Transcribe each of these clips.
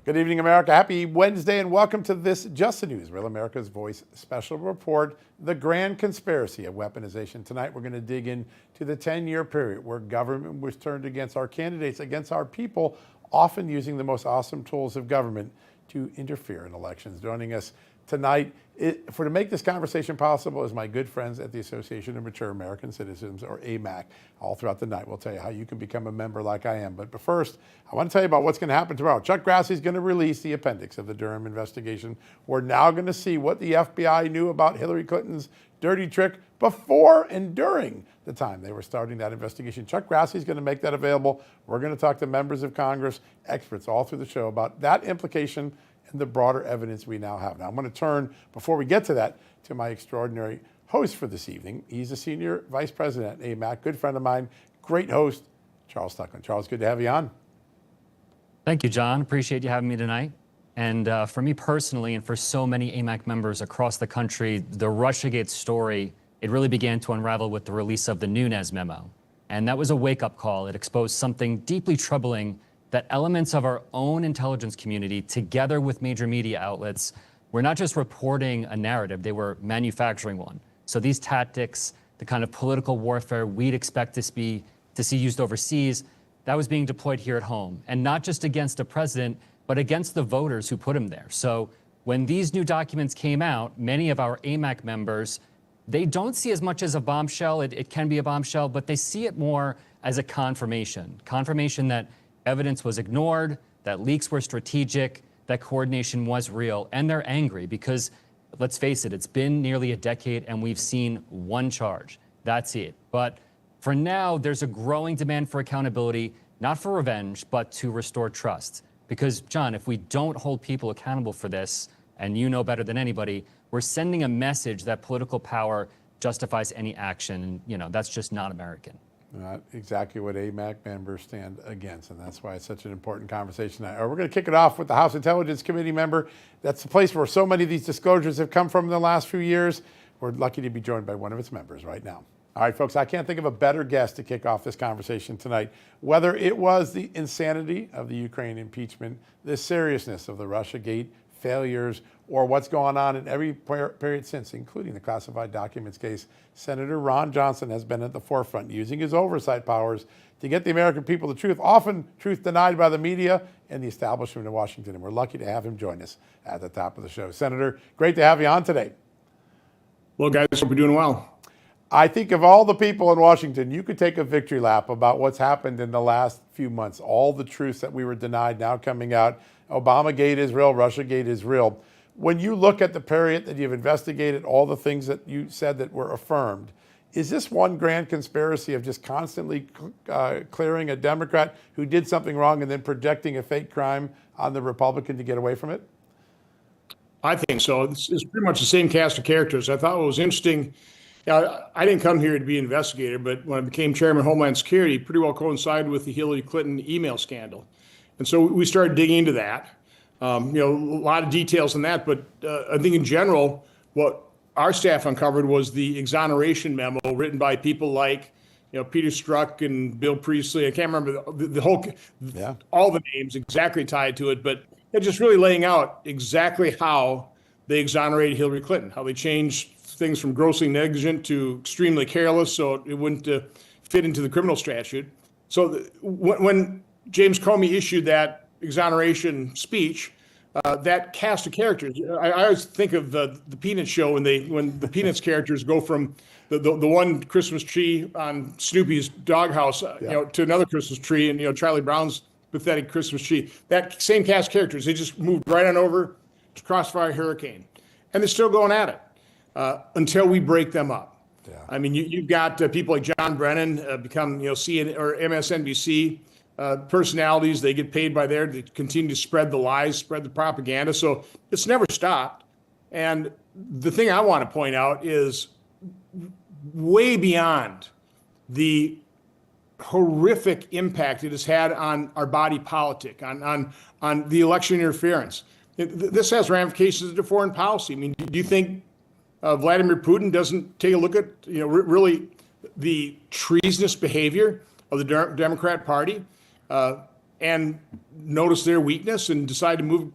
Good evening, America. Happy Wednesday, and welcome to this Just the News, Real America's Voice special report, The Grand Conspiracy of Weaponization. Tonight, we're going to dig into the 10-year period where government was turned against our candidates, against our people, often using the most awesome tools of government to interfere in elections. Joining us tonight to make this conversation possible is my good friends at the Association of Mature American Citizens, or AMAC. All throughout the night, we'll tell you how you can become a member like I am. But first, I want to tell you about what's going to happen tomorrow. Chuck Grassley is going to release the appendix of the Durham investigation. We're now going to see what the FBI knew about Hillary Clinton's dirty trick before and during the time they were starting that investigation. Chuck Grassley is going to make that available. We're going to talk to members of Congress, experts all through the show about that implication and the broader evidence we now have. Now, I'm going to turn, before we get to that, to my extraordinary host for this evening. He's a senior vice president at AMAC, good friend of mine, great host, Charles Tuckland. Charles, good to have you on. Thank you, John. Appreciate you having me tonight. And for me personally, and for so many AMAC members across the country, the Russiagate story, it really began to unravel with the release of the Nunez memo. And that was a wake-up call. It exposed something deeply troubling, that elements of our own intelligence community, together with major media outlets, were not just reporting a narrative, they were manufacturing one. So these tactics, the kind of political warfare we'd expect to see used overseas, that was being deployed here at home. And not just against a president, but against the voters who put him there. So when these new documents came out, many of our AMAC members, they don't see as much as a bombshell. It can be a bombshell, but they see it more as a confirmation that evidence was ignored, that leaks were strategic, that coordination was real, and they're angry because, let's face it, it's been nearly a decade and we've seen one charge. That's it. But for now, there's a growing demand for accountability, not for revenge, but to restore trust. Because, John, if we don't hold people accountable for this, and you know better than anybody, we're sending a message that political power justifies any action, and that's just not American. Not exactly what AMAC members stand against, and that's why it's such an important conversation tonight. We're going to kick it off with the House Intelligence Committee member. That's the place where so many of these disclosures have come from in the last few years. We're lucky to be joined by one of its members right now. All right, folks, I can't think of a better guest to kick off this conversation tonight. Whether it was the insanity of the Ukraine impeachment, the seriousness of the Russiagate failures, or what's going on in every period since, including the classified documents case, Senator Ron Johnson has been at the forefront, using his oversight powers to get the American people the truth, often truth denied by the media and the establishment in Washington. And we're lucky to have him join us at the top of the show. Senator, great to have you on today. Well, guys, hope you're doing well. I think of all the people in Washington, you could take a victory lap about what's happened in the last few months. All the truths that we were denied now coming out. Obamagate is real, Russiagate is real. When you look at the period that you've investigated, all the things that you said that were affirmed, is this one grand conspiracy of just constantly clearing a Democrat who did something wrong and then projecting a fake crime on the Republican to get away from it? I think so. It's pretty much the same cast of characters. I thought what was interesting, I didn't come here to be an investigator, but when I became chairman of Homeland Security, pretty well coincided with the Hillary Clinton email scandal. And so we started digging into that. A lot of details in that, but I think in general, what our staff uncovered was the exoneration memo written by people like, Peter Strzok and Bill Priestley. I can't remember the whole, all the names exactly tied to it, but they're just really laying out exactly how they exonerated Hillary Clinton, how they changed things from grossly negligent to extremely careless, so it wouldn't fit into the criminal statute. So when James Comey issued that exoneration speech, that cast of characters, I always think of the Peanuts show when the Peanuts characters go from the one Christmas tree on Snoopy's doghouse, to another Christmas tree, and Charlie Brown's pathetic Christmas tree. That same cast of characters, they just moved right on over to Crossfire Hurricane, and they're still going at it until we break them up. Yeah. I mean, you've got people like John Brennan become CNN or MSNBC. Personalities, they get paid by there to continue to spread the lies, spread the propaganda. So it's never stopped. And the thing I want to point out is way beyond the horrific impact it has had on our body politic, on the election interference. This has ramifications to foreign policy. I mean, do you think Vladimir Putin doesn't take a look at, really the treasonous behavior of the Democrat Party? and notice their weakness and decide to move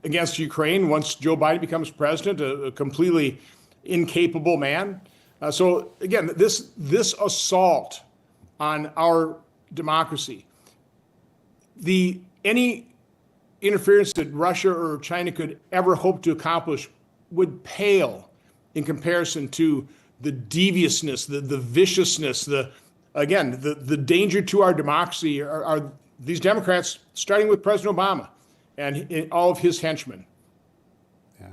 against Ukraine once Joe Biden becomes president, a completely incapable man. So again, this assault on our democracy, any interference that Russia or China could ever hope to accomplish would pale in comparison to the deviousness, the viciousness, the danger to our democracy are these Democrats, starting with President Obama and all of his henchmen. Yeah,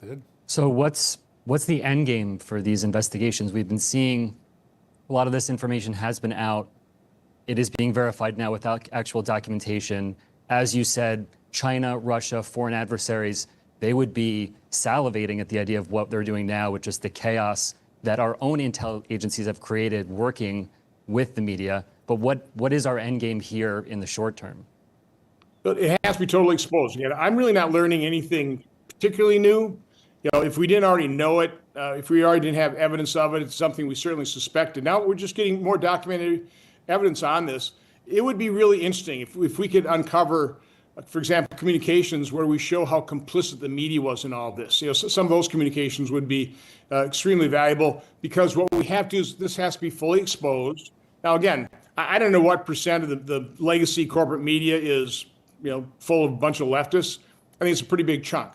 did. So what's the end game for these investigations? We've been seeing a lot of this information has been out. It is being verified now without actual documentation. As you said, China, Russia, foreign adversaries, they would be salivating at the idea of what they're doing now with just the chaos that our own intel agencies have created working with the media. But what is our end game here in the short term? But it has to be totally exposed. Again, I'm really not learning anything particularly new. If we didn't already know it, if we already didn't have evidence of it, it's something we certainly suspected. Now we're just getting more documented evidence on this. It would be really interesting if we could uncover, for example, communications where we show how complicit the media was in all of this. Some of those communications would be extremely valuable, because what we have to do is this has to be fully exposed. Now, again, I don't know what percent of the legacy corporate media is, full of a bunch of leftists. I think it's a pretty big chunk.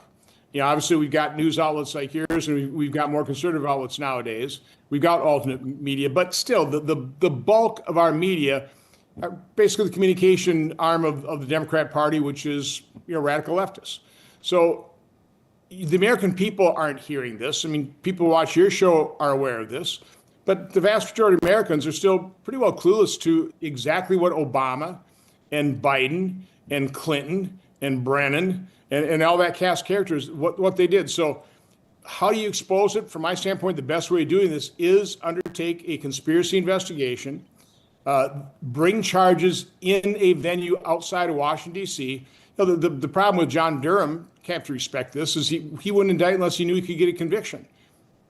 Obviously we've got news outlets like yours, and we've got more conservative outlets nowadays. We've got alternate media, but still the bulk of our media are basically the communication arm of the Democrat Party, which is, radical leftists. So the American people aren't hearing this. I mean, people who watch your show are aware of this, but the vast majority of Americans are still pretty well clueless to exactly what Obama and Biden and Clinton and Brennan and all that cast of characters, what they did. So how do you expose it? From my standpoint, the best way of doing this is undertake a conspiracy investigation, bring charges in a venue outside of Washington, D.C. The problem with John Durham, you have to respect this, is he wouldn't indict unless he knew he could get a conviction.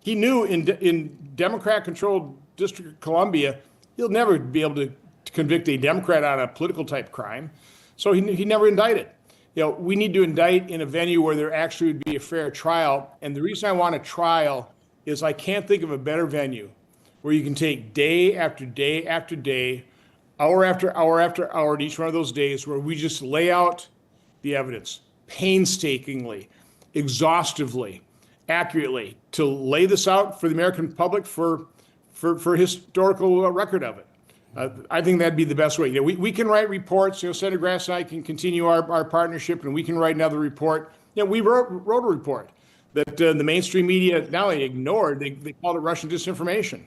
He knew in Democrat-controlled District of Columbia, he'll never be able to convict a Democrat on a political type crime. So he never indicted. We need to indict in a venue where there actually would be a fair trial. And the reason I want a trial is I can't think of a better venue where you can take day after day after day, hour after hour after hour, at each one of those days, where we just lay out the evidence painstakingly, exhaustively, accurately, to lay this out for the American public for historical record of it. I think that'd be the best way. We can write reports. Senator Grass and I can continue our partnership, and we can write another report. We wrote a report that the mainstream media not only ignored, they called it Russian disinformation.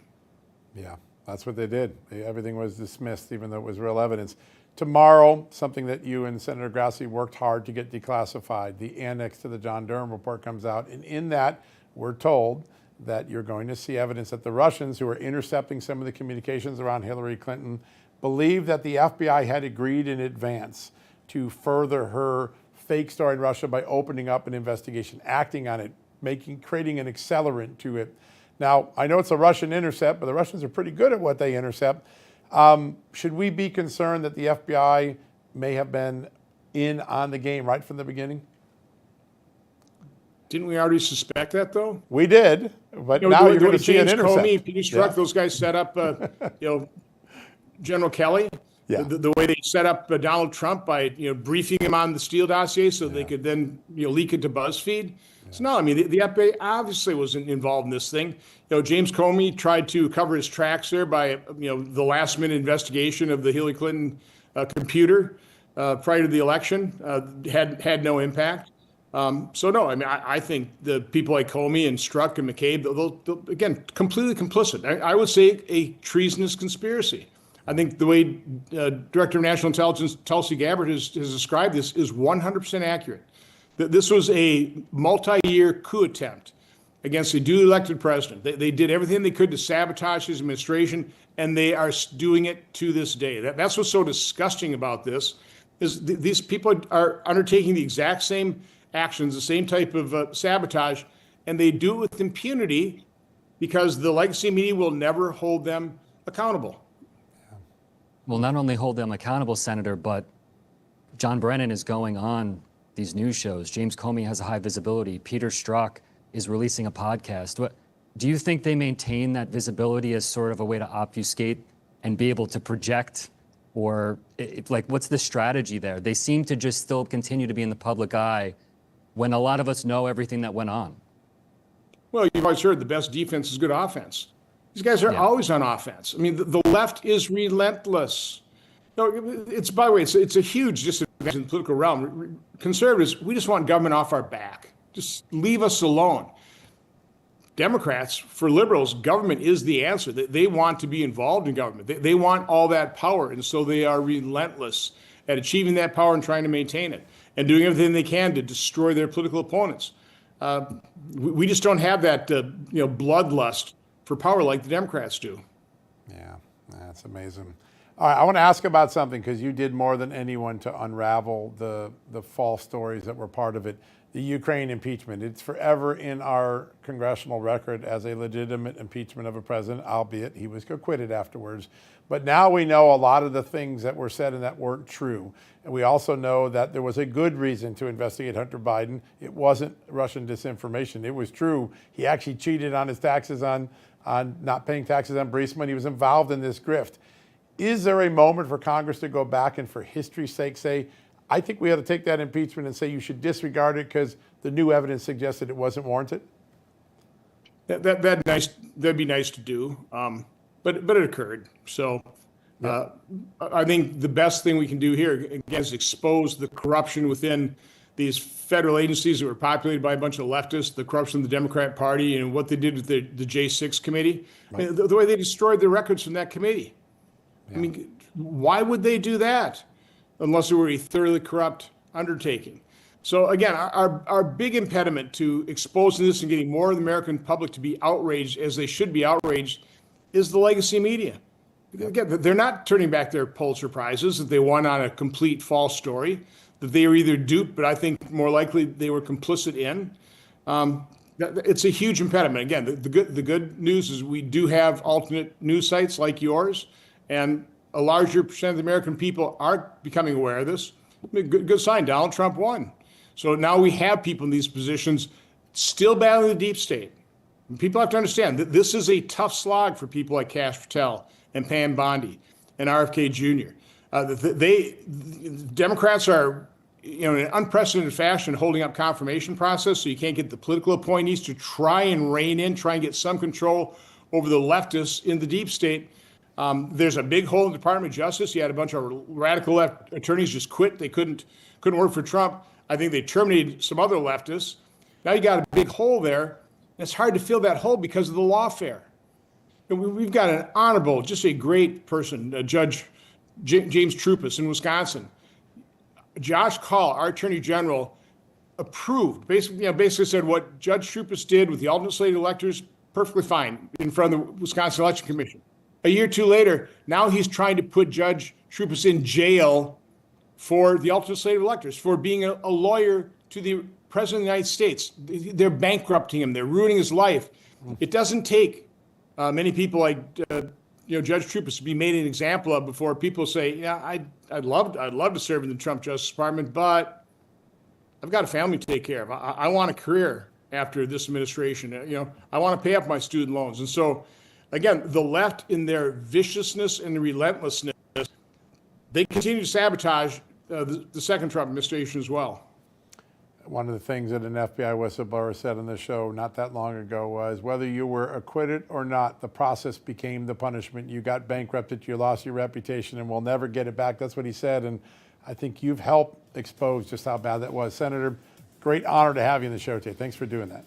Yeah, that's what they did. Everything was dismissed, even though it was real evidence. Tomorrow, something that you and Senator Grassi worked hard to get declassified, the annex to the John Durham report comes out. And in that, we're told that you're going to see evidence that the Russians, who are intercepting some of the communications around Hillary Clinton, believe that the FBI had agreed in advance to further her fake story in Russia by opening up an investigation, acting on it, creating an accelerant to it. Now, I know it's a Russian intercept, but the Russians are pretty good at what they intercept. Should we be concerned that the FBI may have been in on the game right from the beginning? Didn't we already suspect that, though? We did, but now you're going to see an intercept. Comey, Peter Strzok, those guys set up, General Kelly. Yeah. The way they set up Donald Trump by briefing him on the Steele dossier so they could then leak it to BuzzFeed. Yeah. So no, I mean the FBI obviously was involved in this thing. James Comey tried to cover his tracks there by the last minute investigation of the Hillary Clinton computer prior to the election. Had no impact. So no, I mean I think the people like Comey and Strzok and McCabe, they'll again completely complicit. I would say a treasonous conspiracy. I think the way Director of National Intelligence Tulsi Gabbard has described this is 100% accurate. This was a multi-year coup attempt against a duly elected president. They did everything they could to sabotage his administration, and they are doing it to this day. That's what's so disgusting about this, is these people are undertaking the exact same actions, the same type of sabotage, and they do it with impunity because the legacy media will never hold them accountable. Well, not only hold them accountable, Senator, but John Brennan is going on these news shows. James Comey has a high visibility. Peter Strzok is releasing a podcast. Do you think they maintain that visibility as sort of a way to obfuscate and be able to project? Or what's the strategy there? They seem to just still continue to be in the public eye when a lot of us know everything that went on. Well, you've always heard the best defense is good offense. These guys are always on offense. I mean, the left is relentless. No, it's, by the way, it's a huge disadvantage in the political realm. Conservatives, we just want government off our back. Just leave us alone. Democrats, for liberals, government is the answer. They want to be involved in government. They want all that power, and so they are relentless at achieving that power and trying to maintain it, and doing everything they can to destroy their political opponents. We just don't have that, bloodlust for power like the Democrats do. Yeah, that's amazing. All right, I want to ask about something because you did more than anyone to unravel the false stories that were part of it. The Ukraine impeachment. It's forever in our congressional record as a legitimate impeachment of a president, albeit he was acquitted afterwards. But now we know a lot of the things that were said and that weren't true. And we also know that there was a good reason to investigate Hunter Biden. It wasn't Russian disinformation. It was true. He actually cheated on his taxes on not paying taxes on Burisma. He was involved in this grift. Is there a moment for Congress to go back and for history's sake say, I think we ought to take that impeachment and say you should disregard it because the new evidence suggested it wasn't warranted? That'd be nice to do, but it occurred. So I think the best thing we can do here, again, is expose the corruption within these federal agencies that were populated by a bunch of leftists, the corruption of the Democrat Party, and what they did with the J6 committee, right. The way they destroyed the records from that committee. Yeah. I mean, why would they do that unless it were a thoroughly corrupt undertaking? So again, our big impediment to exposing this and getting more of the American public to be outraged as they should be outraged is the legacy media. Again, they're not turning back their Pulitzer Prizes that they won on a complete false story, that they were either duped, but I think more likely they were complicit in. It's a huge impediment. Again, the good news is we do have alternate news sites like yours, and a larger percent of the American people are becoming aware of this. I mean, good sign, Donald Trump won. So now we have people in these positions still battling the deep state. And people have to understand that this is a tough slog for people like Kash Patel and Pam Bondi and RFK Jr. Democrats are, in an unprecedented fashion, holding up confirmation process, so you can't get the political appointees to try and rein in, try and get some control over the leftists in the deep state. There's a big hole in the Department of Justice. You had a bunch of radical left attorneys just quit. They couldn't work for Trump. I think they terminated some other leftists. Now you got a big hole there. It's hard to fill that hole because of the lawfare. We've got an honorable, just a great person, Judge James Trupus in Wisconsin. Josh Kaul, our Attorney General, approved, basically said what Judge Trupus did with the alternate slate electors, perfectly fine in front of the Wisconsin Election Commission. A year or two later, now he's trying to put Judge Trupus in jail for the alternate slate of electors, for being a lawyer to the President of the United States. They're bankrupting him. They're ruining his life. It doesn't take many people like Judge Trupus to be made an example of before people say, yeah, I'd love to serve in the Trump Justice Department, but I've got a family to take care of. I want a career after this administration. I want to pay up my student loans. And so, again, the left, in their viciousness and relentlessness, they continue to sabotage the second Trump administration as well. One of the things that an FBI whistleblower said on the show not that long ago was, whether you were acquitted or not, the process became the punishment. You got bankrupted, you lost your reputation, and we'll never get it back. That's what he said, and I think you've helped expose just how bad that was. Senator, great honor to have you on the show today. Thanks for doing that.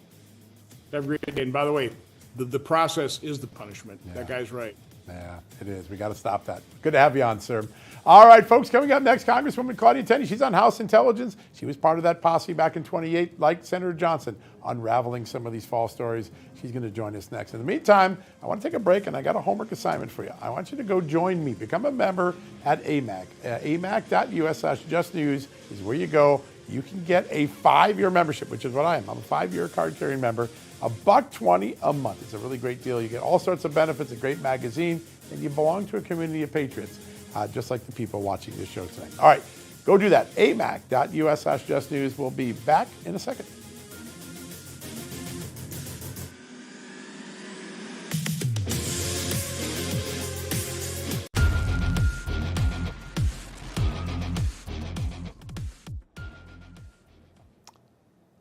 Have a great day. And by the way, the process is the punishment. Yeah. That guy's right. Yeah, it is. We got to stop that. Good to have you on, sir. All right, folks, coming up next, Congresswoman Tenny. She's on House Intelligence. She was part of that posse back in 28, like Senator Johnson, unraveling some of these false stories. She's going to join us next. In the meantime, I want to take a break, and I got a homework assignment for you. I want you to go join me. Become a member at AMAC. amac.us/justnews is where you go. You can get a 5-year membership, which is what I am. I'm a 5-year card-carrying member. $120 a month. It's a really great deal. You get all sorts of benefits, a great magazine, and you belong to a community of patriots. just like the people watching this show tonight. All right, go do that. amac.us/justnews. We'll be back in a second.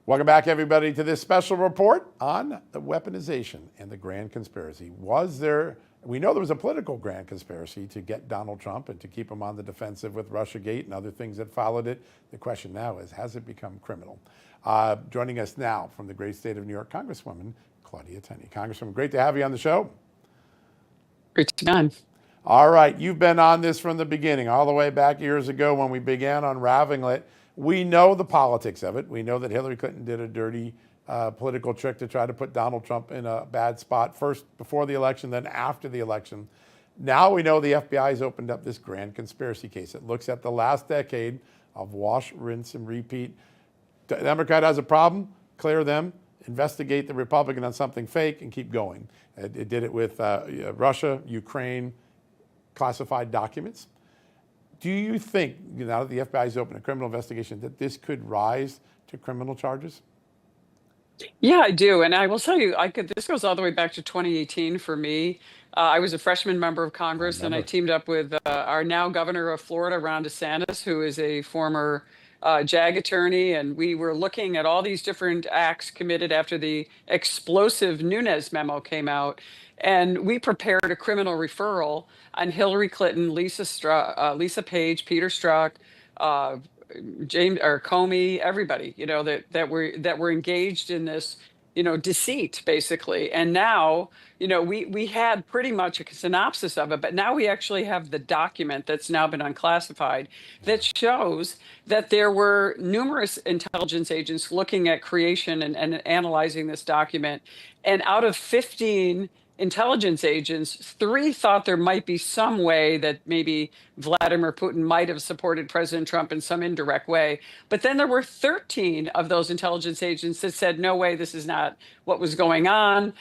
Welcome back, everybody, to this special report on the weaponization and the grand conspiracy. We know there was a political grand conspiracy to get Donald Trump and to keep him on the defensive with Russiagate and other things that followed it. The question now is, has it become criminal? Joining us now from the great state of New York, Congresswoman Tenny. Congresswoman, great to have you on the show. Great to be on. All right, you've been on this from the beginning, all the way back years ago when we began unraveling it. We know the politics of it. We know that Hillary Clinton did a dirty political trick to try to put Donald Trump in a bad spot, first before the election, then after the election. Now we know the FBI has opened up this grand conspiracy case. It looks at the last decade of wash, rinse, and repeat. The Democrat has a problem, clear them, investigate the Republican on something fake, and keep going. It did it with Russia, Ukraine, classified documents. Do you think, now that the FBI has opened a criminal investigation, that this could rise to criminal charges? Yeah, I do. And I will tell you, this goes all the way back to 2018 for me. I was a freshman member of Congress, and I teamed up with our now governor of Florida, Ron DeSantis, who is a former JAG attorney. And we were looking at all these different acts committed after the explosive Nunez memo came out. And we prepared a criminal referral on Hillary Clinton, Lisa Page, Peter Strzok, James or Comey, everybody, that were engaged in this, deceit, basically. And now, we had pretty much a synopsis of it, but now we actually have the document that's now been unclassified that shows that there were numerous intelligence agents looking at creation and analyzing this document. And out of 15 intelligence agents, 3 thought there might be some way that maybe Vladimir Putin might have supported President Trump in some indirect way. But then there were 13 of those intelligence agents that said, no way, this is not what was going on.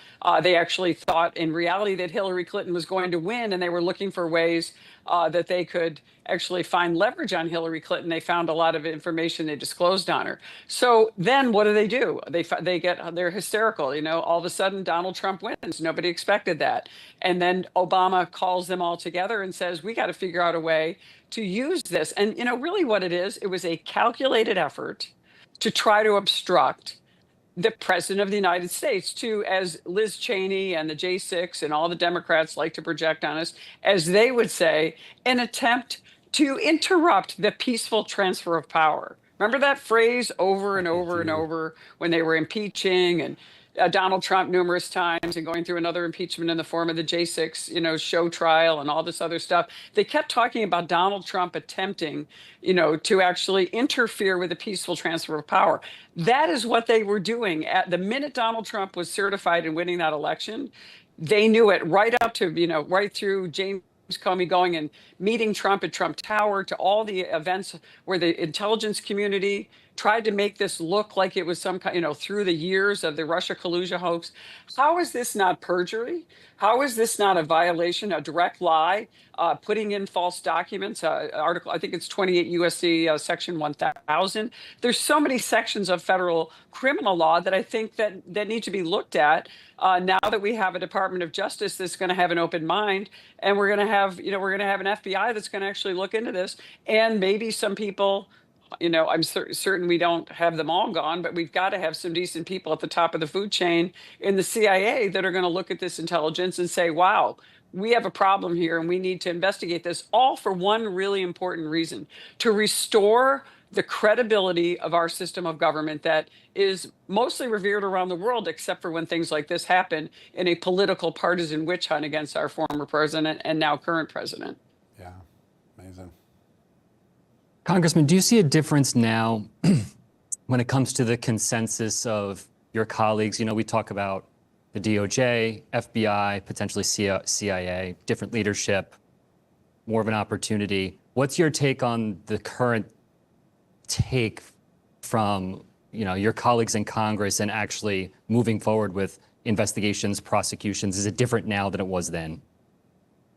They actually thought in reality that Hillary Clinton was going to win, and they were looking for ways that they could actually find leverage on Hillary Clinton. They found a lot of information they disclosed on her. So then what do? They're hysterical. All of a sudden Donald Trump wins. Nobody expected that. And then Obama calls them all together and says, we got to figure out a way to use this. And really what it was a calculated effort to try to obstruct the president of the United States, to, as Liz Cheney and the J6 and all the Democrats like to project on us, as they would say, an attempt to interrupt the peaceful transfer of power. Remember that phrase over and over and over when they were impeaching and Donald Trump numerous times and going through another impeachment in the form of the J6, show trial and all this other stuff. They kept talking about Donald Trump attempting, to actually interfere with the peaceful transfer of power. That is what they were doing. At the minute Donald Trump was certified in winning that election, they knew it right up to, right through James Comey going and meeting Trump at Trump Tower, to all the events where the intelligence community tried to make this look like it was some kind, through the years of the Russia collusion hoax. How is this not perjury? How is this not a violation, a direct lie, putting in false documents? Article, I think it's 28 U.S.C. Section 1000. There's so many sections of federal criminal law that I think that need to be looked at now that we have a Department of Justice that's going to have an open mind, and we're going to have an FBI that's going to actually look into this, and maybe some people. I'm certain we don't have them all gone, but we've got to have some decent people at the top of the food chain in the CIA that are going to look at this intelligence and say, wow, we have a problem here and we need to investigate this, all for one really important reason: to restore the credibility of our system of government that is mostly revered around the world, except for when things like this happen in a political partisan witch hunt against our former president and now current president. Yeah, amazing. Congressman, do you see a difference now when it comes to the consensus of your colleagues? We talk about the DOJ, FBI, potentially CIA, different leadership, more of an opportunity. What's your take on the current take from your colleagues in Congress and actually moving forward with investigations, prosecutions? Is it different now than it was then?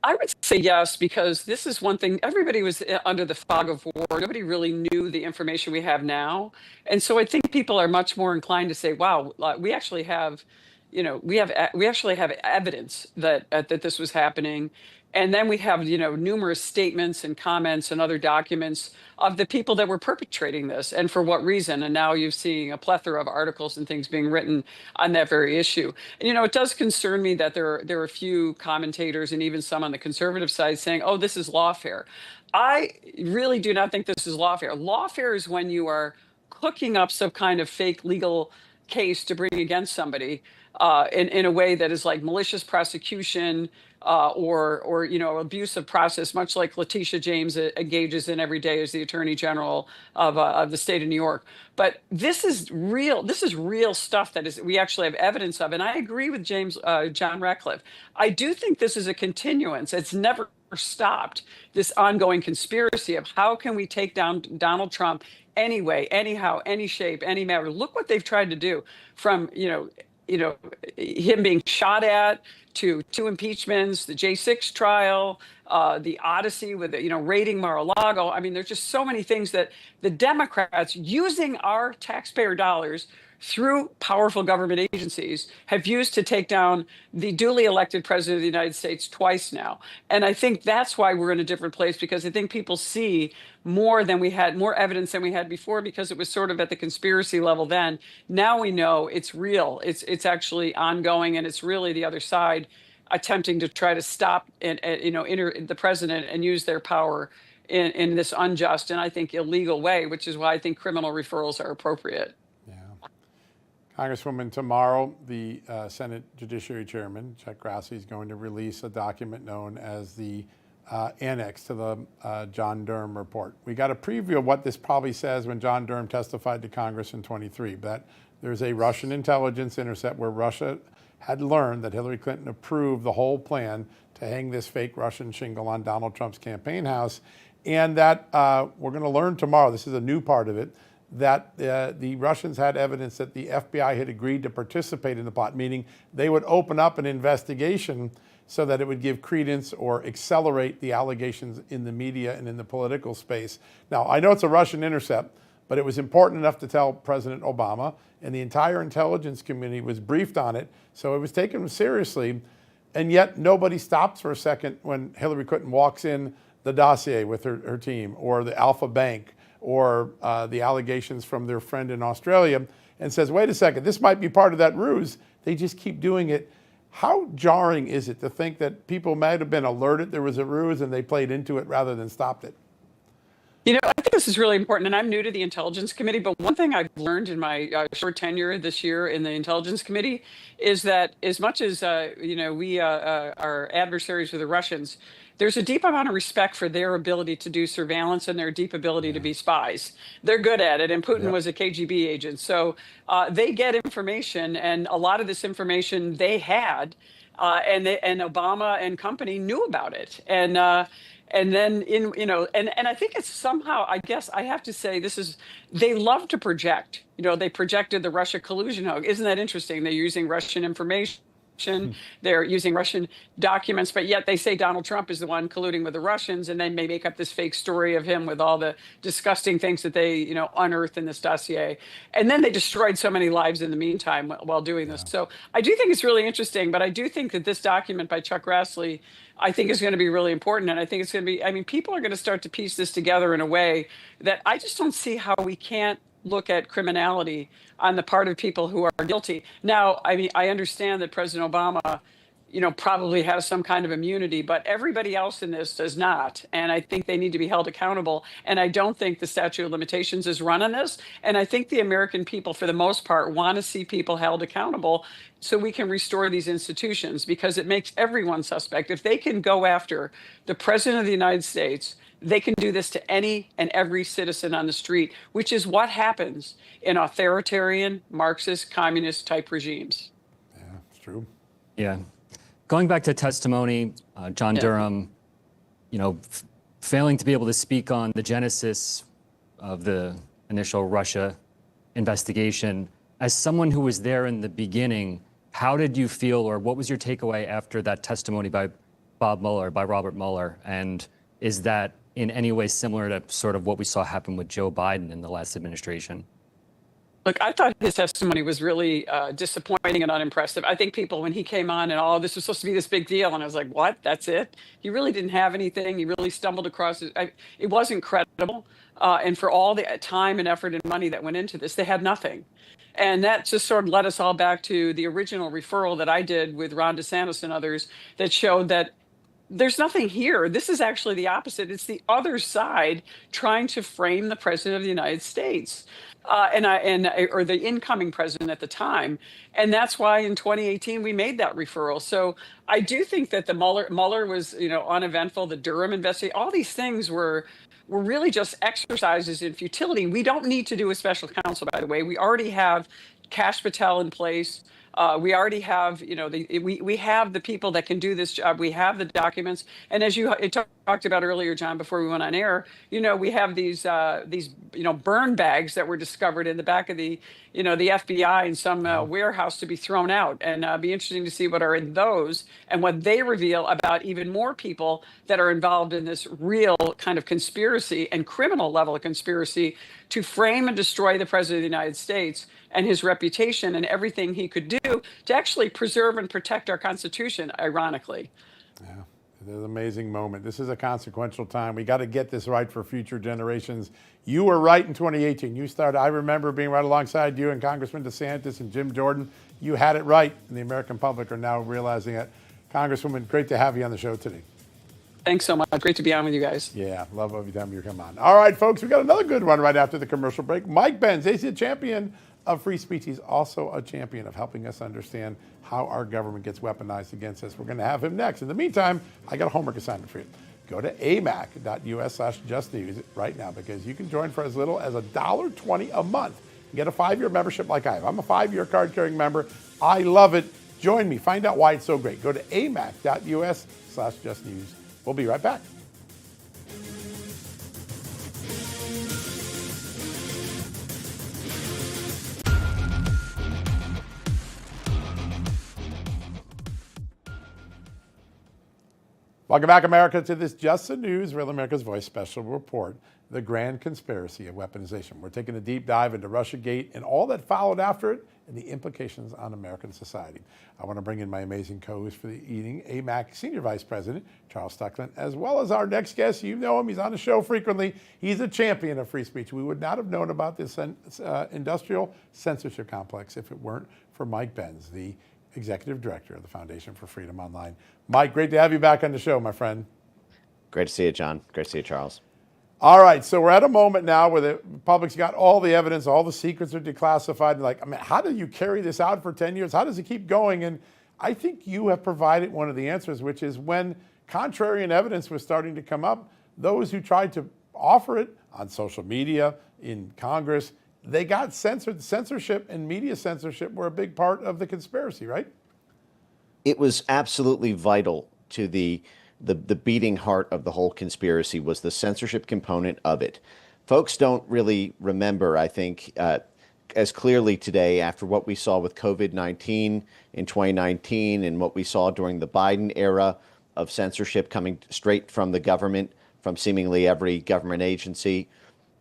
I would say yes, because this is one thing. Everybody was under the fog of war. Nobody really knew the information we have now. And so I think people are much more inclined to say, wow, we actually have, we actually have evidence that this was happening. And then we have, numerous statements and comments and other documents of the people that were perpetrating this and for what reason. And now you're seeing a plethora of articles and things being written on that very issue. And, it does concern me that there are a few commentators and even some on the conservative side saying, oh, this is lawfare. I really do not think this is lawfare. Lawfare is when you are cooking up some kind of fake legal case to bring against somebody in a way that is like malicious prosecution, or abusive process, much like Letitia James engages in every day as the Attorney General of the state of New York. But this is real. This is real stuff that is we actually have evidence of. And I agree with John Ratcliffe. I do think this is a continuance. It's never stopped, this ongoing conspiracy of how can we take down Donald Trump anyway, anyhow, any shape, any matter. Look what they've tried to do, from him being shot at, to two impeachments, the J6 trial, the Odyssey with raiding Mar-a-Lago. I mean, there's just so many things that the Democrats, using our taxpayer dollars through powerful government agencies, have used to take down the duly elected president of the United States twice now. And I think that's why we're in a different place, because I think people see more evidence than we had before, because it was sort of at the conspiracy level then. Now we know it's real. It's actually ongoing, and it's really the other side attempting to try to stop the president and use their power in this unjust and I think illegal way, which is why I think criminal referrals are appropriate. Congresswoman, tomorrow, the Senate Judiciary Chairman, Chuck Grassley, is going to release a document known as the annex to the John Durham report. We got a preview of what this probably says when John Durham testified to Congress in 23, that there's a Russian intelligence intercept where Russia had learned that Hillary Clinton approved the whole plan to hang this fake Russian shingle on Donald Trump's campaign house, and that we're going to learn tomorrow, this is a new part of it, that the Russians had evidence that the FBI had agreed to participate in the plot, meaning they would open up an investigation so that it would give credence or accelerate the allegations in the media and in the political space. Now, I know it's a Russian intercept, but it was important enough to tell President Obama, and the entire intelligence community was briefed on it, so it was taken seriously. And yet nobody stops for a second when Hillary Clinton walks in the dossier with her team, or the Alpha Bank, or the allegations from their friend in Australia, and says, wait a second, this might be part of that ruse. They just keep doing it. How jarring is it to think that people might have been alerted there was a ruse and they played into it rather than stopped it? I think this is really important, and I'm new to the Intelligence Committee, but one thing I've learned in my short tenure this year in the Intelligence Committee is that as much as, we are adversaries with the Russians, there's a deep amount of respect for their ability to do surveillance and their deep ability to be spies. They're good at it, and Putin was a KGB agent. So they get information, and a lot of this information they had, and Obama and company knew about it. And then and I think it's somehow, I guess I have to say, they love to project. They projected the Russia collusion hoax. Isn't that interesting? They're using Russian information. They're using Russian documents, but yet they say Donald Trump is the one colluding with the Russians, and then they make up this fake story of him with all the disgusting things that they, unearthed in this dossier. And then they destroyed so many lives in the meantime while doing this. So I do think it's really interesting, but I do think that this document by Chuck Grassley, I think is going to be really important. And I think it's going to be, people are going to start to piece this together in a way that I just don't see how we can't look at criminality on the part of people who are guilty. Now, I understand that President Obama, probably has some kind of immunity, but everybody else in this does not. And I think they need to be held accountable. And I don't think the statute of limitations is run on this. And I think the American people, for the most part, want to see people held accountable so we can restore these institutions, because it makes everyone suspect. If they can go after the President of the United States, they can do this to any and every citizen on the street, which is what happens in authoritarian, Marxist, communist type regimes. Yeah, it's true. Yeah. Going back to testimony, John Durham, failing to be able to speak on the genesis of the initial Russia investigation. As someone who was there in the beginning, how did you feel, or what was your takeaway after that testimony by by Robert Mueller? And is that in any way similar to sort of what we saw happen with Joe Biden in the last administration? Look, I thought his testimony was really disappointing and unimpressive. I think people, when he came on and all this was supposed to be this big deal, and I was like, what? That's it? He really didn't have anything. He really stumbled across it. It wasn't credible. And for all the time and effort and money that went into this, they had nothing. And that just sort of led us all back to the original referral that I did with Ron DeSantis and others that showed that there's nothing here. This is actually the opposite. It's the other side trying to frame the president of the United States, or the incoming president at the time, and that's why in 2018 we made that referral. So I do think that the Mueller was, uneventful. The Durham investigation, all these things were really just exercises in futility. We don't need to do a special counsel, by the way. We already have Kash Patel in place. We already have, we have the people that can do this job. We have the documents, and as you talked about earlier, John, before we went on air, we have these burn bags that were discovered in the back of the FBI in some warehouse to be thrown out, and be interesting to see what are in those and what they reveal about even more people that are involved in this real kind of conspiracy and criminal level of conspiracy to frame and destroy the president of the United States and his reputation and everything he could do to actually preserve and protect our Constitution, ironically. Yeah, it is an amazing moment. This is a consequential time. We got to get this right for future generations. You were right in 2018. You started, I remember being right alongside you and Congressman DeSantis and Jim Jordan. You had it right, and the American public are now realizing it. Congresswoman, great to have you on the show today. Thanks so much. Great to be on with you guys. Yeah, love every time you come on. All right, folks, we got another good one right after the commercial break. Mike Benz, he's a champion of free speech. He's also a champion of helping us understand how our government gets weaponized against us. We're going to have him next. In the meantime, I got a homework assignment for you. Go to amac.us/justnews right now, because you can join for as little as $1.20 a month and get a 5-year membership like I have. I'm a 5-year card-carrying member. I love it. Join me. Find out why it's so great. Go to amac.us/justnews. We'll be right back. Welcome back, America, to this Just the News, Real America's Voice special report, The Grand Conspiracy of Weaponization. We're taking a deep dive into Russiagate and all that followed after it and the implications on American society. I want to bring in my amazing co-host for the evening, AMAC Senior Vice President, Charles Stuckland, as well as our next guest. You know him. He's on the show frequently. He's a champion of free speech. We would not have known about this industrial censorship complex if it weren't for Mike Benz, the Executive Director of the Foundation for Freedom Online. Mike, great to have you back on the show, my friend. Great to see you, John. Great to see you, Charles. All right, so we're at a moment now where the public's got all the evidence, all the secrets are declassified. Like, I mean, how do you carry this out for 10 years? How does it keep going? And I think you have provided one of the answers, which is when contrarian evidence was starting to come up, those who tried to offer it on social media, in Congress, they got censored. Censorship and media censorship were a big part of the conspiracy, right? It was absolutely vital to the beating heart of the whole conspiracy was the censorship component of it. Folks don't really remember, I think, as clearly today after what we saw with COVID-19 in 2019 and what we saw during the Biden era of censorship coming straight from the government, from seemingly every government agency.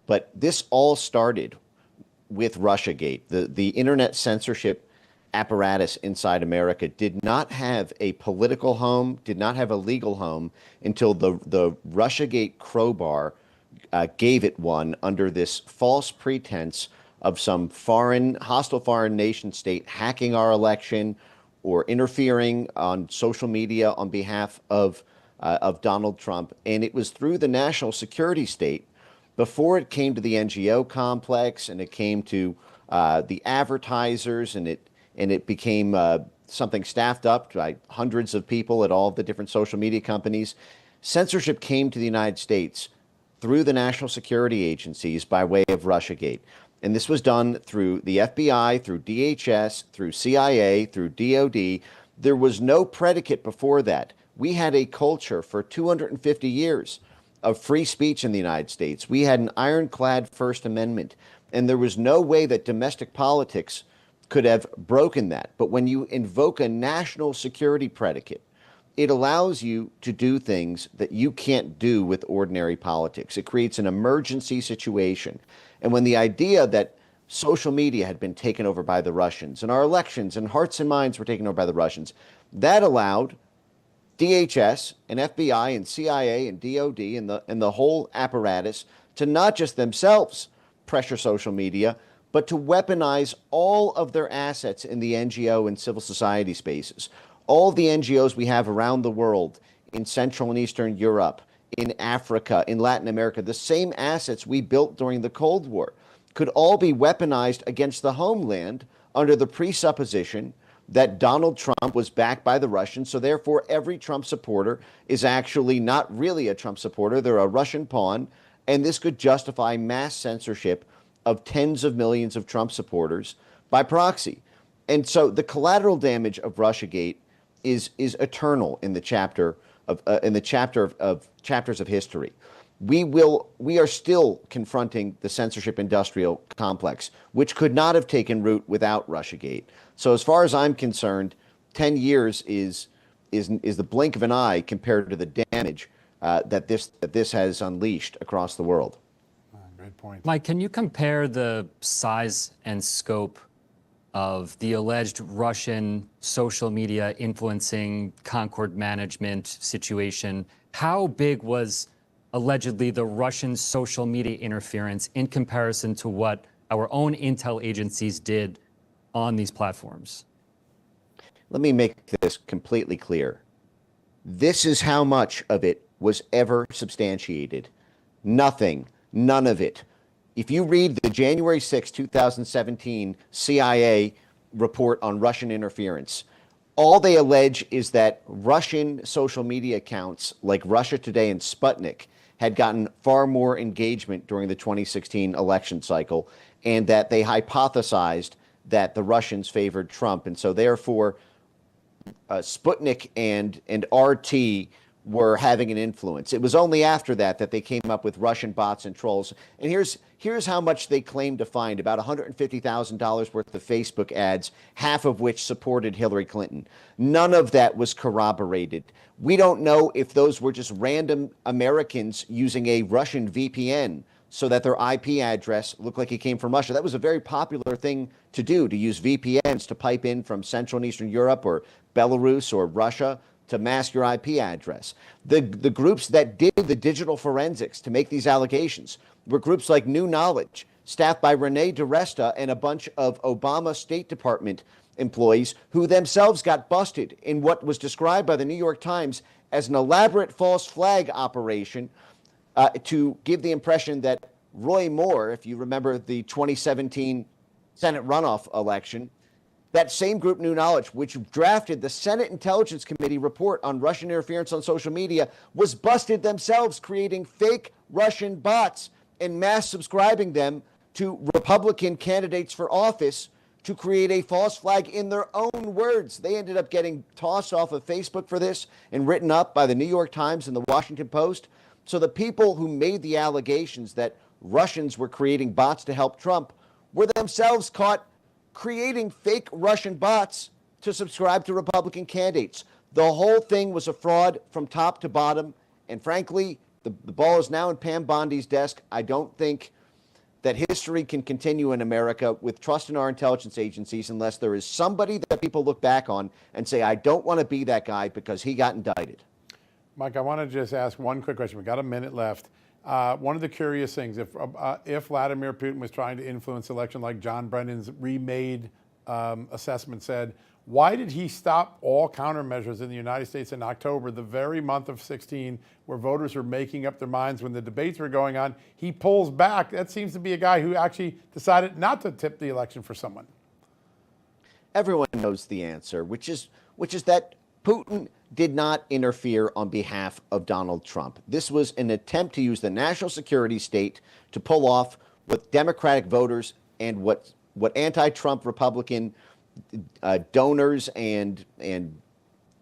But this all started with Russiagate. The internet censorship apparatus inside America did not have a political home, did not have a legal home until the Russiagate crowbar gave it one under this false pretense of some hostile foreign nation state hacking our election or interfering on social media on behalf of Donald Trump. And it was through the national security state before it came to the NGO complex and it came to the advertisers and it became something staffed up by hundreds of people at all the different social media companies. Censorship came to the United States through the national security agencies by way of Russiagate. And this was done through the FBI, through DHS, through CIA, through DOD. There was no predicate before that. We had a culture for 250 years of free speech in the United States. We had an ironclad First Amendment, and there was no way that domestic politics could have broken that. But when you invoke a national security predicate, it allows you to do things that you can't do with ordinary politics. It creates an emergency situation. And when the idea that social media had been taken over by the Russians and our elections and hearts and minds were taken over by the Russians, that allowed DHS and FBI and CIA and DOD and the whole apparatus to not just themselves pressure social media, but to weaponize all of their assets in the NGO and civil society spaces. All the NGOs we have around the world, in Central and Eastern Europe, in Africa, in Latin America, the same assets we built during the Cold War could all be weaponized against the homeland under the presupposition that Donald Trump was backed by the Russians. So therefore, every Trump supporter is actually not really a Trump supporter. They're a Russian pawn. And this could justify mass censorship of tens of millions of Trump supporters by proxy. And so the collateral damage of Russiagate is eternal in the chapter of chapters of history. We are still confronting the censorship industrial complex, which could not have taken root without Russiagate. So as far as I'm concerned, 10 years is the blink of an eye compared to the damage that this has unleashed across the world. Great point. Mike, can you compare the size and scope of the alleged Russian social media influencing Concord management situation? How big was allegedly the Russian social media interference in comparison to what our own intel agencies did on these platforms? Let me make this completely clear. This is how much of it was ever substantiated. Nothing, none of it. If you read the January 6, 2017 CIA report on Russian interference, all they allege is that Russian social media accounts like Russia Today and Sputnik had gotten far more engagement during the 2016 election cycle, and that they hypothesized that the Russians favored Trump. And so therefore, Sputnik and RT were having an influence. It was only after that that they came up with Russian bots and trolls. And here's how much they claimed to find: about $150,000 worth of Facebook ads, half of which supported Hillary Clinton. None of that was corroborated. We don't know if those were just random Americans using a Russian VPN so that their IP address looked like it came from Russia. That was a very popular thing to do, to use VPNs to pipe in from Central and Eastern Europe or Belarus or Russia to mask your IP address. The groups that did the digital forensics to make these allegations were groups like New Knowledge, staffed by Renee DiResta and a bunch of Obama State Department employees who themselves got busted in what was described by the New York Times as an elaborate false flag operation to give the impression that Roy Moore, if you remember the 2017 Senate runoff election, that same group, New Knowledge, which drafted the Senate Intelligence Committee report on Russian interference on social media, was busted themselves creating fake Russian bots and mass subscribing them to Republican candidates for office to create a false flag in their own words. They ended up getting tossed off of Facebook for this and written up by the New York Times and the Washington Post. So the people who made the allegations that Russians were creating bots to help Trump were themselves caught creating fake Russian bots to subscribe to Republican candidates. The whole thing was a fraud from top to bottom. And frankly, the ball is now in Pam Bondi's desk. I don't think that history can continue in America with trust in our intelligence agencies unless there is somebody that people look back on and say, I don't want to be that guy because he got indicted. Mike, I want to just ask one quick question. We've got a minute left. One of the curious things, if Vladimir Putin was trying to influence the election like John Brennan's remade assessment said, why did he stop all countermeasures in the United States in October, the very month of 16, where voters were making up their minds when the debates were going on? He pulls back. That seems to be a guy who actually decided not to tip the election for someone. Everyone knows the answer, which is that Putin did not interfere on behalf of Donald Trump. This was an attempt to use the national security state to pull off what Democratic voters and what anti-Trump Republican donors and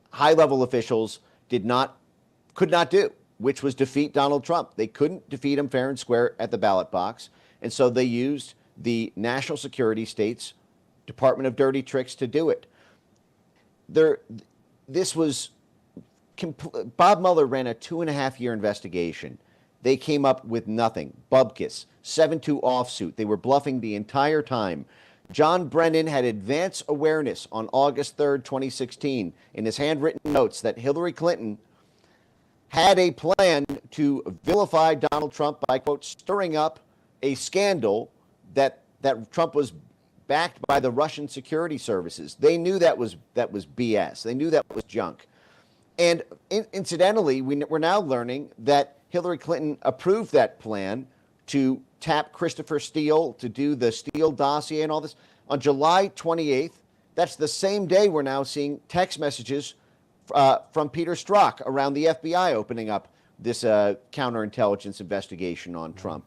high-level officials could not do, which was defeat Donald Trump. They couldn't defeat him fair and square at the ballot box, and so they used the national security state's Department of Dirty Tricks to do it. This was Bob Mueller ran a 2.5-year investigation. They came up with nothing. Bubkiss, 7-2 offsuit. They were bluffing the entire time. John Brennan had advance awareness on August 3rd, 2016, in his handwritten notes that Hillary Clinton had a plan to vilify Donald Trump by, quote, stirring up a scandal that Trump was backed by the Russian security services. They knew that was BS. They knew that was junk. And incidentally, we're now learning that Hillary Clinton approved that plan to tap Christopher Steele to do the Steele dossier and all this on July 28th. That's the same day we're now seeing text messages from Peter Strzok around the FBI opening up this counterintelligence investigation on Trump.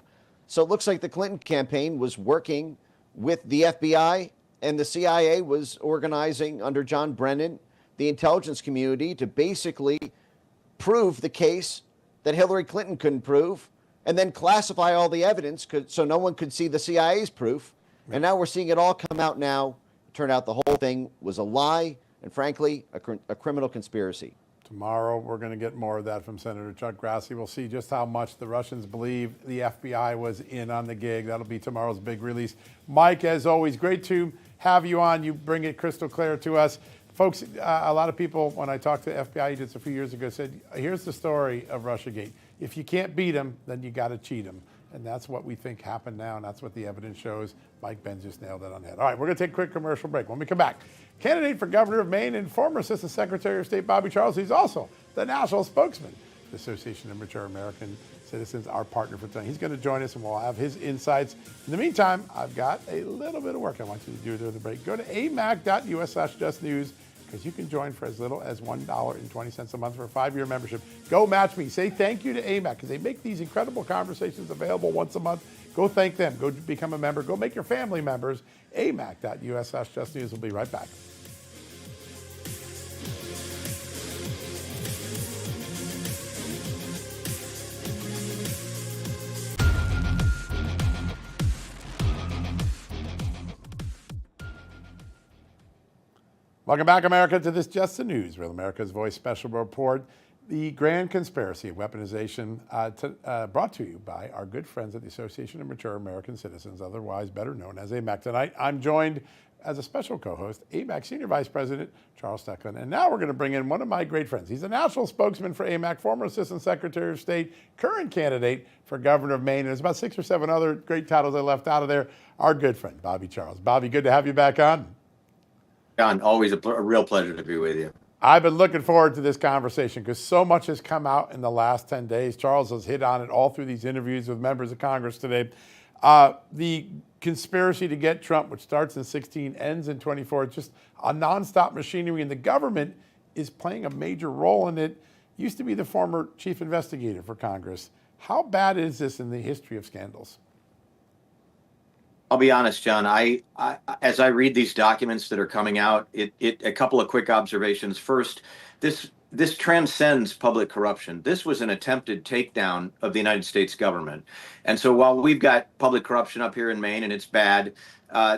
So it looks like the Clinton campaign was working with the FBI, and the CIA was organizing under John Brennan the intelligence community to basically prove the case that Hillary Clinton couldn't prove, and then classify all the evidence so no one could see the CIA's proof. And now we're seeing it all come out now. It turned out the whole thing was a lie and, frankly, a criminal conspiracy. Tomorrow, we're going to get more of that from Senator Chuck Grassley. We'll see just how much the Russians believe the FBI was in on the gig. That'll be tomorrow's big release. Mike, as always, great to have you on. You bring it crystal clear to us. Folks, a lot of people, when I talked to FBI agents a few years ago, said, here's the story of Russiagate. If you can't beat them, then you got to cheat them. And that's what we think happened now, and that's what the evidence shows. Mike Benz just nailed it on the head. All right, we're going to take a quick commercial break. When we come back, candidate for governor of Maine and former Assistant Secretary of State Bobby Charles, he's also the national spokesman. The Association of Mature American Citizens, our partner for tonight. He's going to join us, and we'll have his insights. In the meantime, I've got a little bit of work I want you to do during the break. Go to amac.us/justnews, because you can join for as little as $1.20 a month for a 5-year membership. Go match me. Say thank you to AMAC, because they make these incredible conversations available once a month. Go thank them. Go become a member. Go make your family members. amac.us/justnews. We'll be right back. Welcome back, America, to this Just the News, Real America's Voice special report. The grand conspiracy of weaponization brought to you by our good friends at the Association of Mature American Citizens, otherwise better known as AMAC. Tonight, I'm joined as a special co-host, AMAC Senior Vice President Charles Stecklin. And now we're going to bring in one of my great friends. He's a national spokesman for AMAC, former Assistant Secretary of State, current candidate for governor of Maine. And there's about 6 or 7 other great titles I left out of there. Our good friend, Bobby Charles. Bobby, good to have you back on. John, always a real pleasure to be with you. I've been looking forward to this conversation because so much has come out in the last 10 days. Charles has hit on it all through these interviews with members of Congress today. The conspiracy to get Trump, which starts in 16, ends in 24, it's just a nonstop machinery, and the government is playing a major role in it. Used to be the former chief investigator for Congress. How bad is this in the history of scandals? I'll be honest, John. I as I read these documents that are coming out, a couple of quick observations. First, this transcends public corruption. This was an attempted takedown of the United States government. And so while we've got public corruption up here in Maine and it's bad,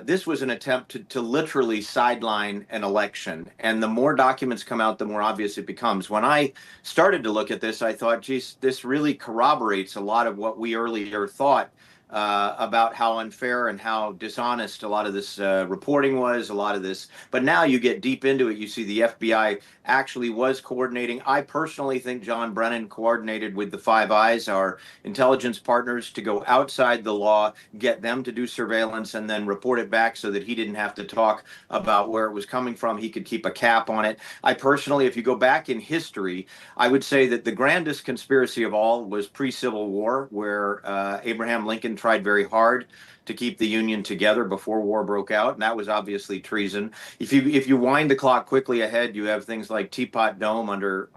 this was an attempt to literally sideline an election. And the more documents come out, the more obvious it becomes. When I started to look at this, I thought, geez, this really corroborates a lot of what we earlier thought about how unfair and how dishonest a lot of this reporting was, a lot of this. But now you get deep into it, you see the FBI actually was coordinating. I personally think John Brennan coordinated with the Five Eyes, our intelligence partners, to go outside the law, get them to do surveillance, and then report it back so that he didn't have to talk about where it was coming from. He could keep a cap on it. I personally, if you go back in history, I would say that the grandest conspiracy of all was pre-Civil War, where Abraham Lincoln tried very hard to keep the Union together before war broke out, and that was obviously treason. If you wind the clock quickly ahead, you have things like Teapot Dome under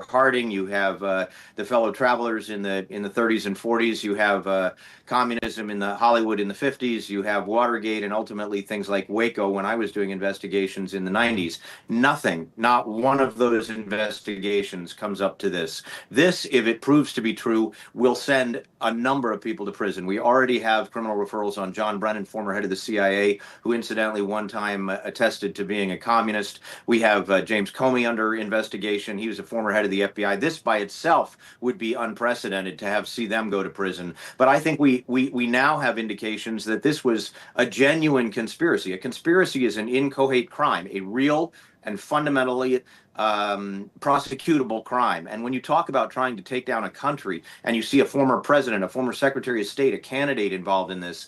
Harding. You have the fellow travelers in the 30s and 40s. You have communism in the Hollywood in the 50s. You have Watergate, and ultimately things like Waco when I was doing investigations in the 90s. Nothing, not one of those investigations comes up to this. This, if it proves to be true, will send a number of people to prison. We already already have criminal referrals on John Brennan, former head of the CIA, who incidentally one time attested to being a communist. We have James Comey under investigation. He was a former head of the FBI. This by itself would be unprecedented to see them go to prison. But I think we now have indications that this was a genuine conspiracy. A conspiracy is an inchoate crime, a real and fundamentally prosecutable crime. And when you talk about trying to take down a country and you see a former president, a former secretary of state, a candidate involved in this,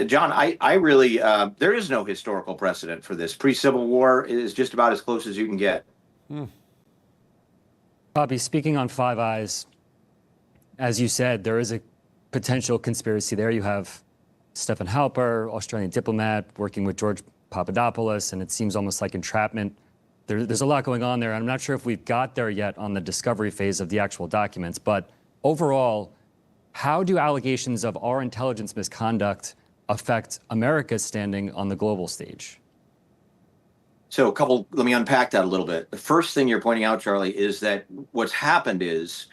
John, I really, there is no historical precedent for this. Pre-Civil War is just about as close as you can get. Bobby, speaking on Five Eyes, as you said, there is a potential conspiracy there. You have Stephen Halper, Australian diplomat, working with George Papadopoulos, and it seems almost like entrapment. There's a lot going on there. I'm not sure if we've got there yet on the discovery phase of the actual documents, but overall, how do allegations of our intelligence misconduct affect America's standing on the global stage? So let me unpack that a little bit. The first thing you're pointing out, Charlie, is that what's happened is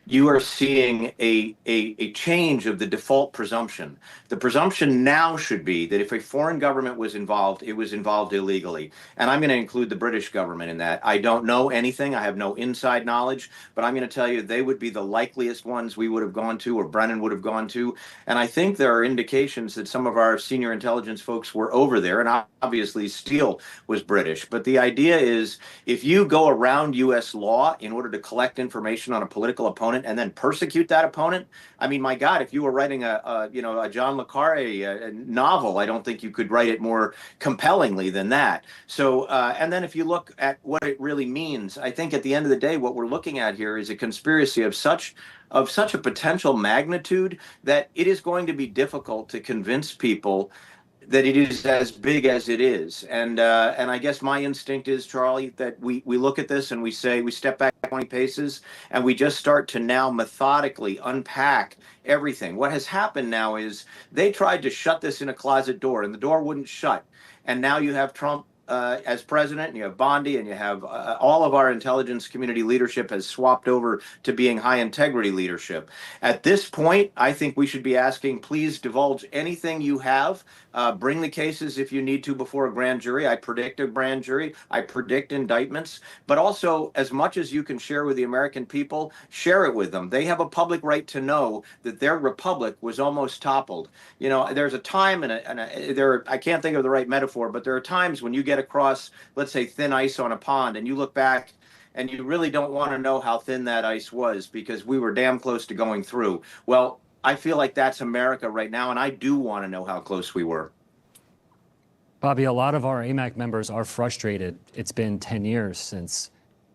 you are seeing a change of the default presumption. The presumption now should be that if a foreign government was involved, it was involved illegally. And I'm going to include the British government in that. I don't know anything. I have no inside knowledge, but I'm going to tell you they would be the likeliest ones we would have gone to, or Brennan would have gone to. And I think there are indications that some of our senior intelligence folks were over there, and obviously Steele was British. But the idea is, if you go around U.S. law in order to collect information on a political opponent and then persecute that opponent, I mean, my God, if you were writing a John le Carre novel, I don't think you could write it more compellingly than that. So, and then if you look at what it really means, I think at the end of the day, what we're looking at here is a conspiracy of such a potential magnitude that it is going to be difficult to convince people that it is as big as it is. And I guess my instinct is, Charlie, that we look at this and we say, we step back 20 paces and we just start to now methodically unpack everything. What has happened now is they tried to shut this in a closet door and the door wouldn't shut. And now you have Trump as president, and you have Bondi, and you have all of our intelligence community leadership has swapped over to being high integrity leadership. At this point, I think we should be asking, please divulge anything you have. Bring the cases if you need to before a grand jury. I predict a grand jury. I predict indictments. But also, as much as you can share with the American people, share it with them. They have a public right to know that their republic was almost toppled. You know, there's a time, I can't think of the right metaphor, but there are times when you get across, let's say, thin ice on a pond, and you look back and you really don't want to know how thin that ice was because we were damn close to going through. Well, I feel like that's America right now, and I do want to know how close we were. Bobby, a lot of our AMAC members are frustrated. It's been 10 years since,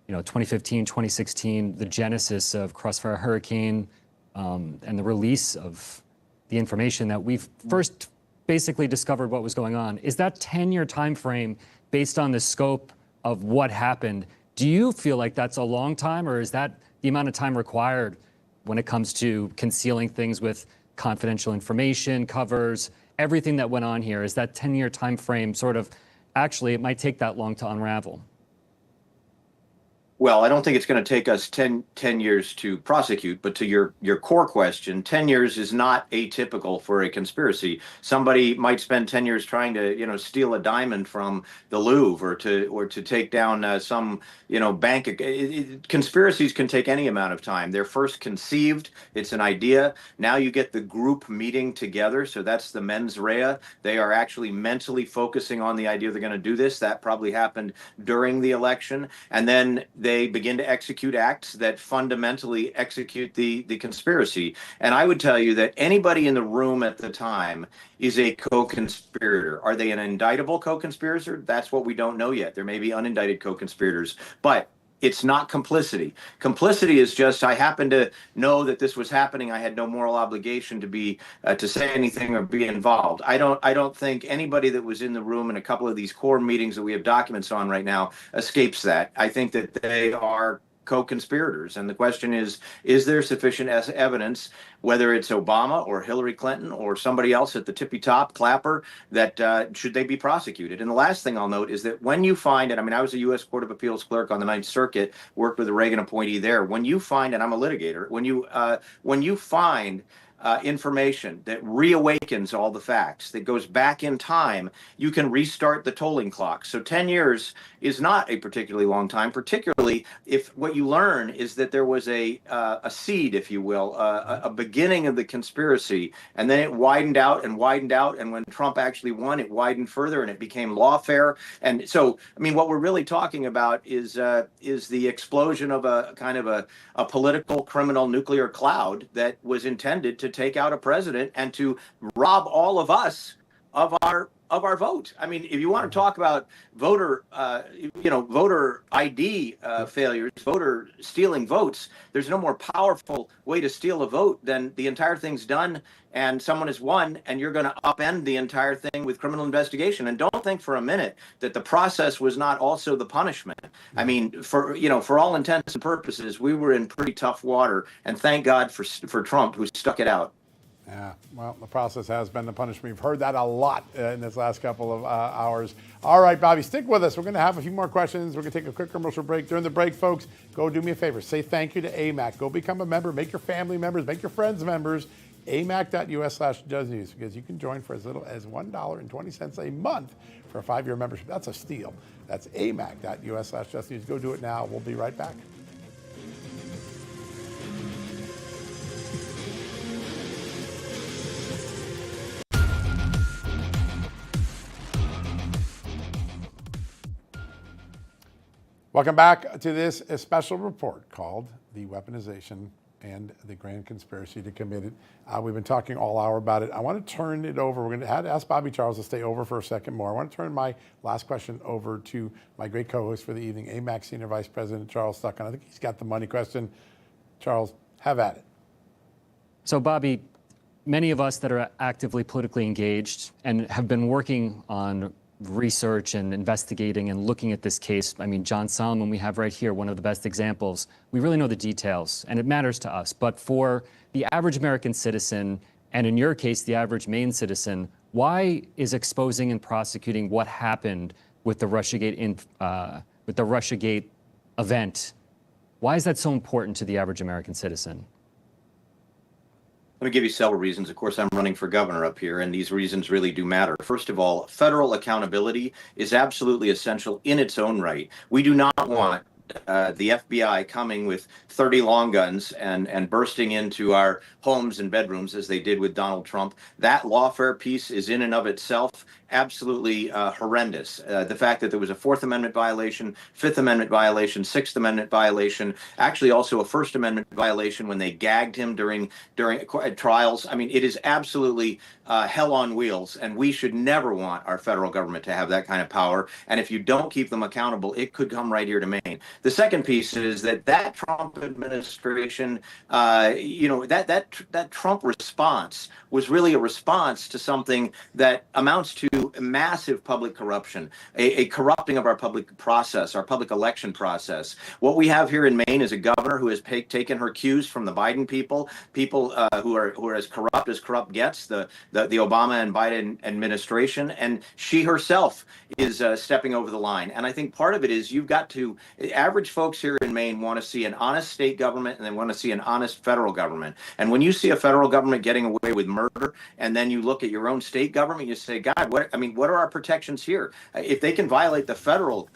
2015, 2016, the genesis of Crossfire Hurricane, and the release of the information that we've first basically discovered what was going on. Is that 10-year time frame based on the scope of what happened? Do you feel like that's a long time, or is that the amount of time required when it comes to concealing things with confidential information, covers, everything that went on here? Is that 10-year time frame sort of, actually, it might take that long to unravel? Well, I don't think it's going to take us 10 years to prosecute, but to your core question, 10 years is not atypical for a conspiracy. Somebody might spend 10 years trying to, steal a diamond from the Louvre or to take down some, bank. Conspiracies can take any amount of time. They're first conceived. It's an idea. Now you get the group meeting together. So that's the mens rea. They are actually mentally focusing on the idea they're going to do this. That probably happened during the election. And then they begin to execute acts that fundamentally execute the conspiracy. And I would tell you that anybody in the room at the time is a co-conspirator. Are they an indictable co-conspirator? That's what we don't know yet. There may be unindicted co-conspirators, but it's not complicity. Complicity is just, I happen to know that this was happening. I had no moral obligation to say anything or be involved. I don't think anybody that was in the room in a couple of these core meetings that we have documents on right now escapes that. I think that they are co-conspirators. And the question is there sufficient evidence, whether it's Obama or Hillary Clinton or somebody else at the tippy top, Clapper, that should they be prosecuted? And the last thing I'll note is that when you find, and I was a U.S. Court of Appeals clerk on the Ninth Circuit, worked with a Reagan appointee there. When you find, and I'm a litigator, when you find information that reawakens all the facts, that goes back in time, you can restart the tolling clock. So 10 years is not a particularly long time, particularly if what you learn is that there was a seed, if you will, a beginning of the conspiracy, and then it widened out and widened out, and when Trump actually won, it widened further, and it became lawfare. And so, I mean, what we're really talking about is the explosion of a kind of a political criminal nuclear cloud that was intended to take out a president and to rob all of us of our vote. I mean, if you want to talk about voter ID failures, voter stealing votes, there's no more powerful way to steal a vote than the entire thing's done and someone has won, and you're going to upend the entire thing with criminal investigation. And don't think for a minute that the process was not also the punishment. I mean, for all intents and purposes, we were in pretty tough water, and thank God for Trump, who stuck it out. Yeah, well, the process has been the punishment. We've heard that a lot in this last couple of hours. All right, Bobby, stick with us. We're going to have a few more questions. We're going to take a quick commercial break. During the break, folks, go do me a favor. Say thank you to AMAC. Go become a member. Make your family members. Make your friends members. amac.us/JustNews, because you can join for as little as $1.20 a month for a 5-year membership. That's a steal. That's amac.us/JustNews. Go do it now. We'll be right back. Welcome back to this special report called The Weaponization and the Grand Conspiracy to Commit It. We've been talking all hour about it. I want to turn it over. We're going to have to ask Bobby Charles to stay over for a second more. I want to turn my last question over to my great co-host for the evening, AMAC Senior Vice President Charles Stuckon. I think he's got the money question. Charles, have at it. So, Bobby, many of us that are actively politically engaged and have been working on research and investigating and looking at this case. I mean, John Solomon, we have right here, one of the best examples. We really know the details, and it matters to us. But for the average American citizen, and in your case, the average Maine citizen, why is exposing and prosecuting what happened with the Russiagate event, why is that so important to the average American citizen? Let me give you several reasons. Of course, I'm running for governor up here, and these reasons really do matter. First of all, federal accountability is absolutely essential in its own right. We do not want the FBI coming with 30 long guns and bursting into our homes and bedrooms as they did with Donald Trump. That lawfare piece is in and of itself absolutely horrendous. The fact that there was a Fourth Amendment violation, Fifth Amendment violation, Sixth Amendment violation, actually also a First Amendment violation when they gagged him during trials. I mean, it is absolutely hell on wheels, and we should never want our federal government to have that kind of power. And if you don't keep them accountable, it could come right here to Maine. The second piece is that Trump administration, that Trump response was really a response to something that amounts to massive public corruption, a corrupting of our public process, our public election process. What we have here in Maine is a governor who has taken her cues from the Biden people who are as corrupt gets, the Obama and Biden administration, and she herself is stepping over the line. And I think part of it is average folks here in Maine want to see an honest state government, and they want to see an honest federal government. And when you see a federal government getting away with murder, and then you look at your own state government, you say, God, what are our protections here? If they can violate the federal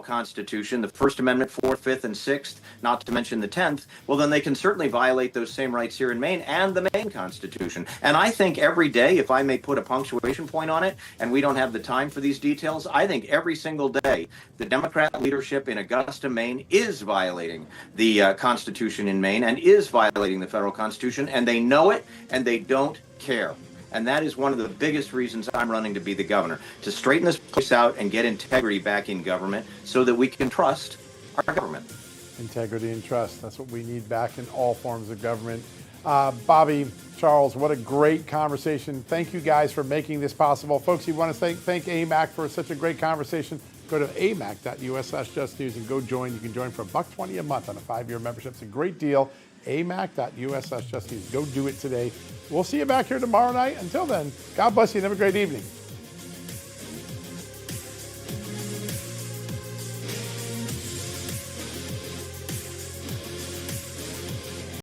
Constitution, the First Amendment, Fourth, Fifth, and Sixth, not to mention the 10th, well, then they can certainly violate those same rights here in Maine and the Maine Constitution. And I think every day, if I may put a punctuation point on it, and we don't have the time for these details, I think every single day, the Democrat leadership in Augusta, Maine, is violating the Constitution in Maine and is violating the federal Constitution, and they know it, and they don't care. And that is one of the biggest reasons I'm running to be the governor, to straighten this place out and get integrity back in government so that we can trust our government. Integrity and trust. That's what we need back in all forms of government. Bobby, Charles, what a great conversation. Thank you guys for making this possible. Folks, you want to thank AMAC for such a great conversation. Go to amac.us/justnews and go join. You can join for $1.20 a month on a 5-year membership. It's a great deal. amac.us/justnews. Go do it today. We'll see you back here tomorrow night. Until then, God bless you and have a great evening.